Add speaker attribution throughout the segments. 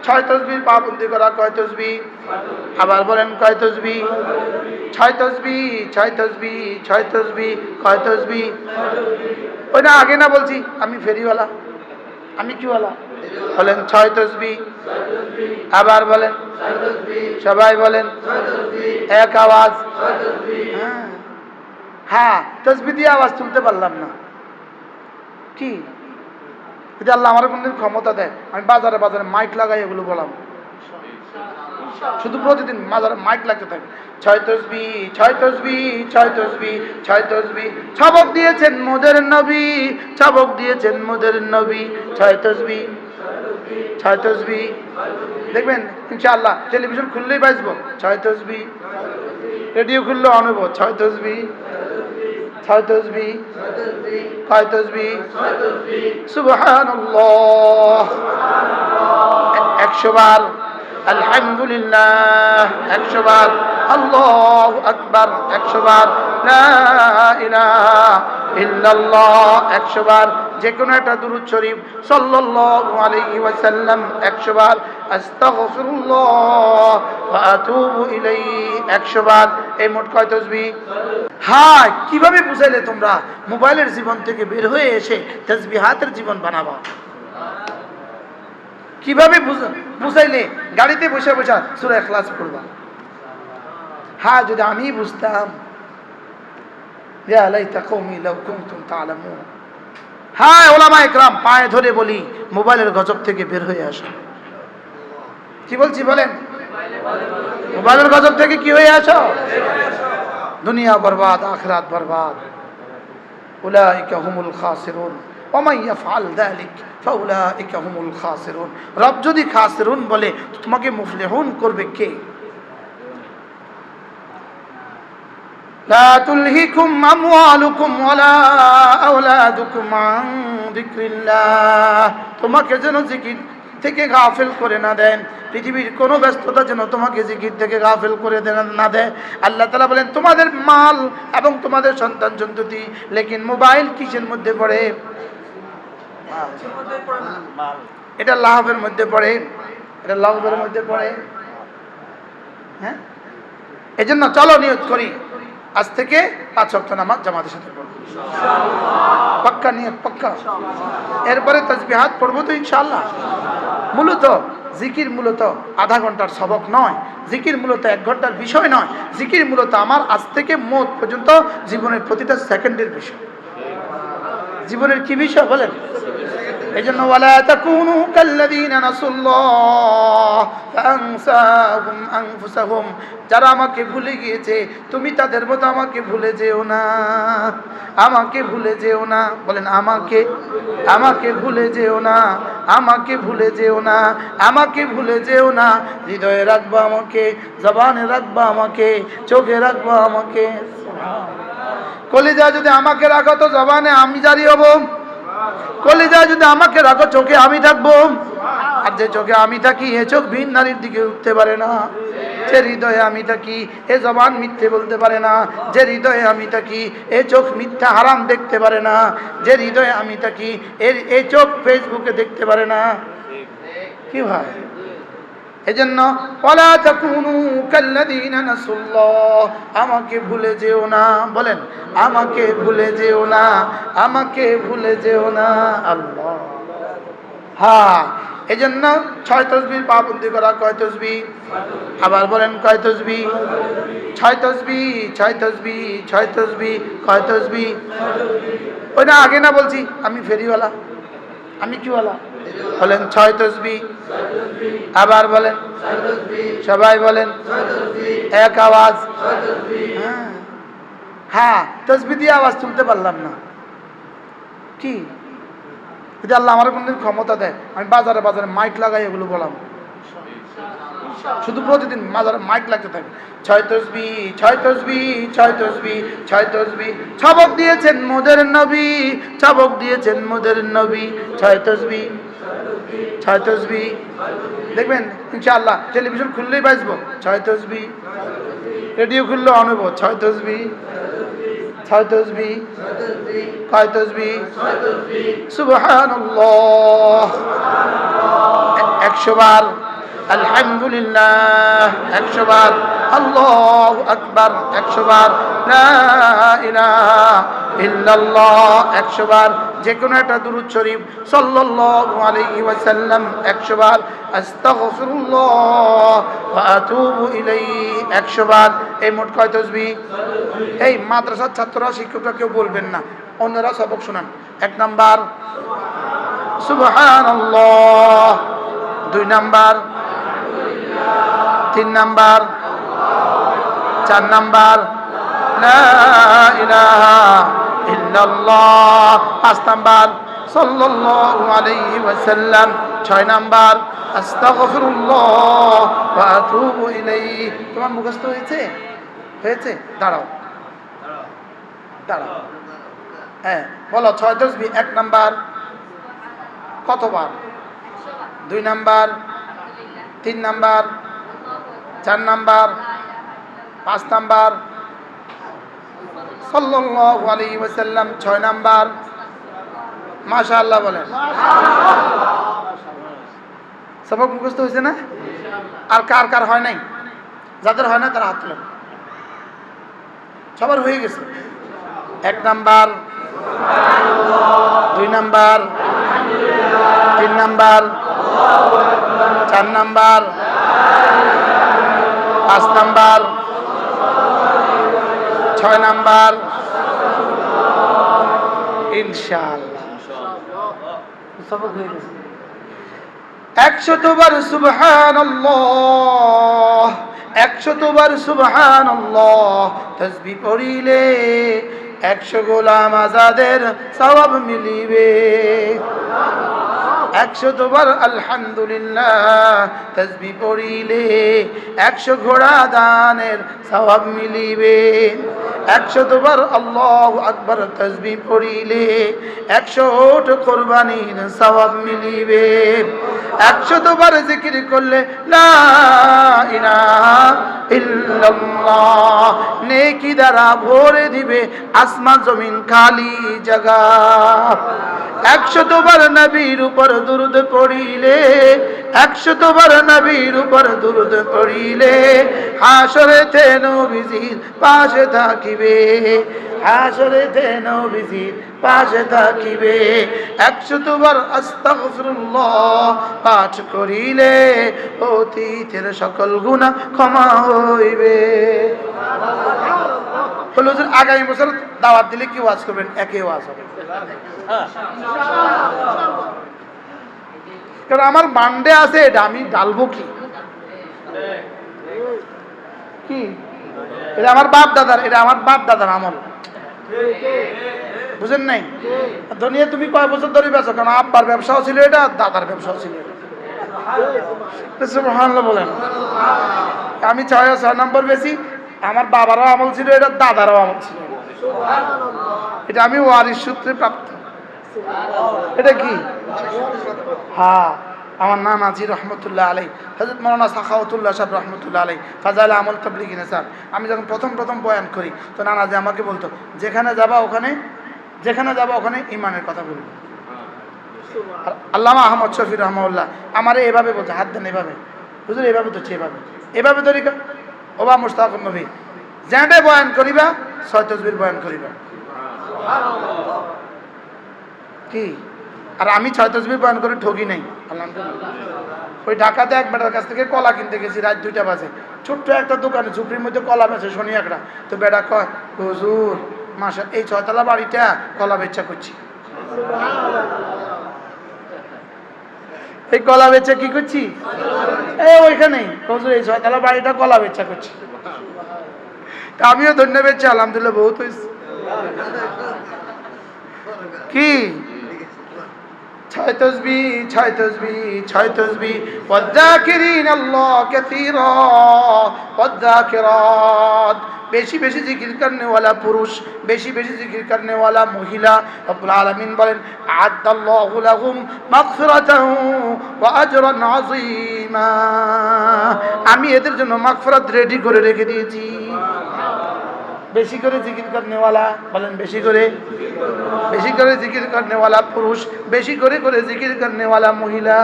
Speaker 1: ছয় তসবির পাবন্দি করা কয় তসবি? আবার বলেন কয় তসবি? ছয় তসবি, ছয় তসবি, ছয় তসবি, কয় তসবি? ওই না আগে না বলছি আমি ফেরিওয়ালা, আমি কিওয়ালা? বলেন ছয় তসবি। আবার বলেন, সবাই বলেন এক আওয়াজ। হ্যাঁ হ্যাঁ, তসবি দিয়ে আওয়াজ তুলতে পারলাম না কি? যদি আল্লাহ আমার কোনদিন ক্ষমতা দেয়, আমি বাজারে বাজারে মাইক লাগাই এগুলো বলাম, শুধু প্রতিদিন বাজারে মাইক লাগতে থাকে। ছয় তসবি, ছয় তসবি, ছয় তসবি, ছয় তসবি। সবক দিয়েছেন মোদের নবী, সবক দিয়েছেন মোদের নবী। ছয় তসবি, ছয় তসবি। দেখবেন ইনশাআল্লাহ টেলিভিশন খুললেই বাজবো ছয় তসবি, রেডিও খুললেও আনবো ছয় তসবি, ছয় তসবি, কয় তসবি? সুবহানাল্লাহ 100 বার, আলহামদুলিল্লাহ 100 বার, আল্লাহু আকবার 100 বার, লা ইলাহা ইল্লাল্লাহ 100 বার, যে কোনো একটা দুরূদ শরীফ সাল্লাল্লাহু আলাইহি ওয়াসাল্লাম 100 বার, আস্তাগফিরুল্লাহ ওয়া আতুবু ইলাইহি 100 বার। এই মোট কয় তসবিহ? হ্যাঁ, কিভাবে বুঝাইলে তোমরা মোবাইলের জীবন থেকে বের হয়ে এসে তাসবিহাতের জীবন বানাবা? কিভাবে বুঝাইলে গাড়িতে বসে বসে সূরা ইখলাস পড়বা? হ্যাঁ, যদি আমি বুঝতাম। ইয়া লাইতা কওমি লাউ কুনতুম তা'লামুন। হ্যাঁ, উলামা ইকরাম পায়ে ধরে বলি মোবাইলের গজব থেকে বের হয়ে আসো। কি বলছি বলেন? মোবাইলের গজব থেকে কি হয়ে আসো? দুনিয়া বরবাদ, আখিরাত বরবাদ। উলাইকা হুমুল খাসিরুন ওয়া মান ইয়াফআল যালিক ফাউলাইকা হুমুল খাসিরুন। রব যদি খাসিরুন বলে তোমাকে মুফলিহুন করবে কে? লা তুলহিকুম আমওয়ালুকুম ওয়ালা আওলাদুকুম আন যিকরিল্লাহ। তোমাকে যেন জিকির থেকে গাফিল করে না দেন, পৃথিবীর কোনো ব্যস্ততা যেন তোমাকে জিকির থেকে গাফিল করে না দেয়। আল্লাহ তাআলা বলেন তোমাদের মাল এবং তোমাদের সন্তান সন্ততি, লেকিন মোবাইল কিসের মধ্যে পড়ে? এটা লাভের মধ্যে পড়ে, এটা লাভের মধ্যে পড়ে। হ্যাঁ, এই জন্য চলো নিয়ত করি আজ থেকে 5 ওয়াক্ত নামাজ জামাতের সাথে পড়বো ইনশাআল্লাহ। পাক্কা নিয়ত, পাক্কা। এরপরে তাসবিহাত পড়বো তো ইনশাআল্লাহ। মূলত জিকির মূলত আধা ঘন্টার সবক নয়, জিকির মূলত 1 ঘন্টার বিষয় নয়, জিকির মূলত আমার আজ থেকে মওত পর্যন্ত জীবনের প্রতিটা সেকেন্ডের বিষয়। জীবনের কি বিষয় বলেন? এই জন্য ওয়ালা তাকুনু কাল্লাযীনা নাসুল্লাহ ফাআনসাহুম আনফুসাহুম। যারা আমাকে ভুলে গিয়েছে তুমি তাদের মতো আমাকে ভুলে যেও না, আমাকে ভুলে যেও না। বলেন আমাকে, আমাকে ভুলে যেও না, আমাকে ভুলে যেও না, আমাকে ভুলে যেও না। হৃদয়ে রাখবা আমাকে, জবানে রাখবা আমাকে, চোখে রাখবা আমাকে। কলিজা যদি আমাকে রাখো তো জবানে আমি জারি হব, কলিজা যদি আমাকে রাখো চোখে আমি থাকবো। আর যে চোখে আমি থাকি এ চোখ ভিন নারীর দিকে উঠতে পারে না। যে হৃদয়ে আমি থাকি এ জবান মিথ্যে বলতে পারে না। যে হৃদয়ে আমি থাকি এ চোখ মিথ্যা হারাম দেখতে পারে না। যে হৃদয়ে আমি থাকি এই চোখ ফেসবুকে দেখতে পারে না। কি ভাই? এজন্য ওয়ালা তাকুনু কাল্লাযীনা নাসুল্লাহ, আমাকে ভুলে যেও না। বলেন আমাকে ভুলে যেও না, আমাকে ভুলে যেও না। আল্লাহ। হ্যাঁ, এজন্য 6 তসবির পাবন্দি করা কয় তসবি? আবার বলেন কয় তসবি? 6 তসবি, 6 তসবি, 6 তসবি, কয় তসবি? ওই না আগে না বলছি আমি ফেরিওয়ালা, আমি কিওয়ালা? বলেন 6 তসবি। আবার বলেন, সবাই বলেন এক আওয়াজ। হ্যাঁ হ্যাঁ, তসবি দিয়ে আওয়াজ তুলতে পারলাম না কি? যদি আল্লাহ আমার কোনদিন ক্ষমতা দেয়, আমি বাজারে বাজারে মাইক লাগাই এগুলো বলাম, শুধু প্রতিদিন বাজারে মাইক লাগতে থাকে। 6 তসবি, 6 তসবি, 6 তসবি, 6 তসবি। সবক দিয়েছেন মোদের নবী, সবক দিয়েছেন মোদের নবী। 6 তসবি, 6 তসবি। দেখবেন ইনশাআল্লাহ টেলিভিশন খুললেই বাজবো 6 তসবি, রেডিও খুললেও আনবো 6 তসবি, 6 তসবি, কয় তসবি? সুবহানাল্লাহ 100 বার, আলহামদুলিল্লাহ 100 বার, আল্লাহু আকবার 100 বার, লা ইলাহা ইল্লাল্লাহ 100 বার, যে কোনো একটা দুরূদ শরীফ সাল্লাল্লাহু আলাইহি ওয়াসাল্লাম 100 বার, আস্তাগফিরুল্লাহ ওয়া আতুবু ইলাইহি 100 বার। এই মোট কয় তাসবিহ? এই মাদ্রাসার ছাত্ররা শিক্ষকরা কেউ বলবেন না, অন্যরা সবক শোনান। 1 নাম্বার সুবহানাল্লাহ, 2 নাম্বার, 3 নাম্বার, 4 নাম্বার লা ইলাহা ইল্লাল্লাহ, 5 নাম্বার সাল্লাল্লাহু আলাইহি ওয়াসাল্লাম, 6 নাম্বার আস্তাগফিরুল্লাহ ওয়া আতুবু ইলাইহি। তোমার মুখস্থ হয়েছে? হয়েছে? দাঁড়াও দাঁড়াও, হ্যাঁ বলো 6 তাসবিহ। 1 নাম্বার কতবার? 2 নাম্বার, 3 নাম্বার, 4 নাম্বার, 5 নাম্বার সাল্লাল্লাহু আলাইহি ওয়াসাল্লাম, 6 নাম্বার মাশাআল্লাহ বলেন। সবক মুখস্থ হয়েছে না? আর কার কার হয় নাই? যাদের হয় না তারা হাত তোলেন। সবার হয়ে গেছে। 1 number, 2 number, 3 number, 4 number, 5 number, 6 number ইনশাআল্লাহ সবক হয়ে গেছে। 100 বার সুবহানাল্লাহ, 100 বার সুবহানাল্লাহ তাসবিহ পড়িলে 100 গোলাম আজাদের সওয়াব মিলিবে। 100 বার আলহামদুলিল্লাহ তাসবিহ পড়িলে 100 ঘোড়া দানের সওয়াব মিলিবে। 100 বার আল্লাহু আকবার তাসবিহ পড়িলে 100 ওট কুরবানির সওয়াব মিলিবে। 100 বার জিকির করলে লা ইলাহা ইল্লাল্লাহ নেকি দ্বারা ভরে দিবে আসমান জমিন খালি জায়গা। 100 বার নবীর উপর দুরূদ পড়িলে 100 বার নবীর উপর দুরূদ পড়িলে হাসরেতে নবীজির পাশে থাকিবে, হাসরেতে নবীজির পাশে থাকিবে। 100 বার আস্তাগফিরুল্লাহ পাঠ করিলে অতীতের সকল গুনাহ ক্ষমা হইবে। হুজুর আগামী বছর দাওয়াত দিলে কি ওয়াজ করবেন? একই ওয়াজ হবে। কারণ আমার বান্ডে আছে, এটা আমি ডালবো কি? কি এটা আমার বাপ দাদার, এটা আমার বাপ দাদার আমল, বুঝেন নাই? দুনিয়া তুমি কয় বছর ধরে বেচো? কারণ আব্বার ব্যবসাও ছিল এটা, দাদার ব্যবসাও ছিল এটা। সুবহানাল্লাহ বলেন। আমি 6 নম্বর বেশি, আমার বাবারও আমল ছিল এটা, দাদারও আমল ছিল এটা, আমি ওয়ারিশ সূত্রে প্রাপ্ত। এটা কি? হ্যাঁ, আমার নানাজি রহমতুল্লাহ আলাই, হযরত মাওলানা সাখাওয়াতুল্লাহ সাহেব রহমতুল্লাহ আলাই, ফাজাইল আমল তাবলীগী নেসার। আমি যখন প্রথম বয়ান করি তো নানাজি আমাকে বলতো, যেখানে যাবা ওখানে ইমানের কথা বলবো। আর আল্লামা আহমদ শফি রহমাউল্লাহ আমারে এভাবে বলছে, হাত দেন এভাবে, হুজুর এভাবে ধরছে, এভাবে তরিকা ওবা মুশতাকুন নবী যেটা বয়ান করিবা 6 তাসবিহ বয়ান করিবা। কি? আর আমি 6 তাসবিহ বয়ান করে ঠকি নাই, আলহামদুলিল্লাহ। ওই ঢাকাতে এক বেটার কাছ থেকে কলা কিনতে গেছি, রাত 2টা বাজে। ছোট্ট একটা দোকানে ঝুপড়ির মধ্যে কলা বেচে, শনি একটা। তো বেটা কয়, হুজুর মাসা এই 6 তলা বাড়িটা কলা বেচা করছি। এই কলা বেচা কি করছি? ওইখানেই হুজুর এই 6 তলা বাড়িটা কলা বেচা করছি। আমিও ধন্য বেচছি, আলহামদুলিল্লাহ বহুত হয়েছে। কি? 6 তাসবিহ ওয়াযাকিরিন আল্লাহ কাসীরা ওয়াযাকিরাত। বেশি বেশি জিকির করনে वाला পুরুষ, বেশি বেশি জিকির করনে वाला মহিলা। রব্বুল আলামিন বলেন, আ'আদাল্লাহু লাহুম মাগফিরাতান ওয়া আজরান আযীমা। আমি এদের জন্য মাগফিরাত রেডি করে রেখে দিয়েছি। বেশি করে জিকির করনে वाला বলেন, বেশি করে জিকির করনে वाला পুরুষ, বেশি করে জিকির করনে वाला মহিলা।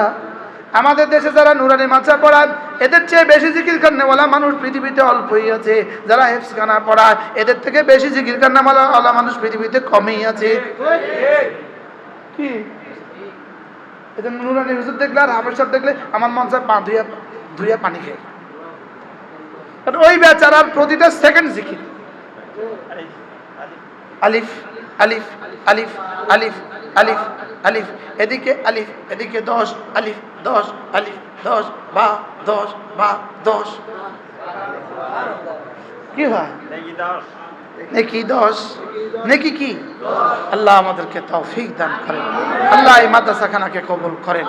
Speaker 1: আমাদের দেশে যারা নুরানি মাদ্রাসা পড়ায় এদের চেয়ে বেশি জিকির করনেওয়ালা মানুষ পৃথিবীতে অল্পই আছে। যারা হেফজখানা পড়ায় এদের থেকে বেশি জিকির করনেওয়ালা মানুষ পৃথিবীতে কমই আছে। কি এটা নুরানি হুজুর দেখলে আর হাফেজ সাহেব দেখলে আমার মন চায় পা ধুইয়া পানি খেয়ে। কারণ ওই বেচারার প্রতিটা সেকেন্ড জিকির আলিফ আলিফ আলিফ আলিফ আলিফ আলিফ, এদিকে আলিফ এদিকে 10 আলিফ 10 আলিফ 10 বা 10 বা 10। কি হয় নেকি 10 নেকি কি? আল্লাহ আমাদেরকে তৌফিক দান করেন। আল্লাহ এই মাদ্রাসাখানাকে কবুল করেন।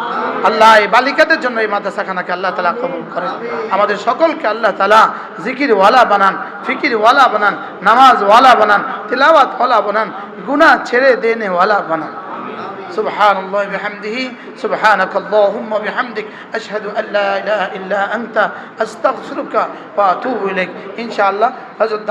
Speaker 1: আল্লাহ এই বালিকাদের জন্য এই মাদ্রাসাখানাকে আল্লাহ তাআলা কবুল করেন। আমাদের সকলকে আল্লাহ তাআলা জিকির ওয়ালা বানান, ফিকির ওয়ালা বানান, নামাজ ওয়ালা বানান, তিলাওয়াত ওয়ালা বানান, গুনাহ ছেড়ে দেনে ওয়ালা বানান। سبحان الله بحمده سبحانك اللهم وبحمدك أشهد أن لا إله إلا أنت أستغفرك وأتوب إليك إن شاء الله. حضرت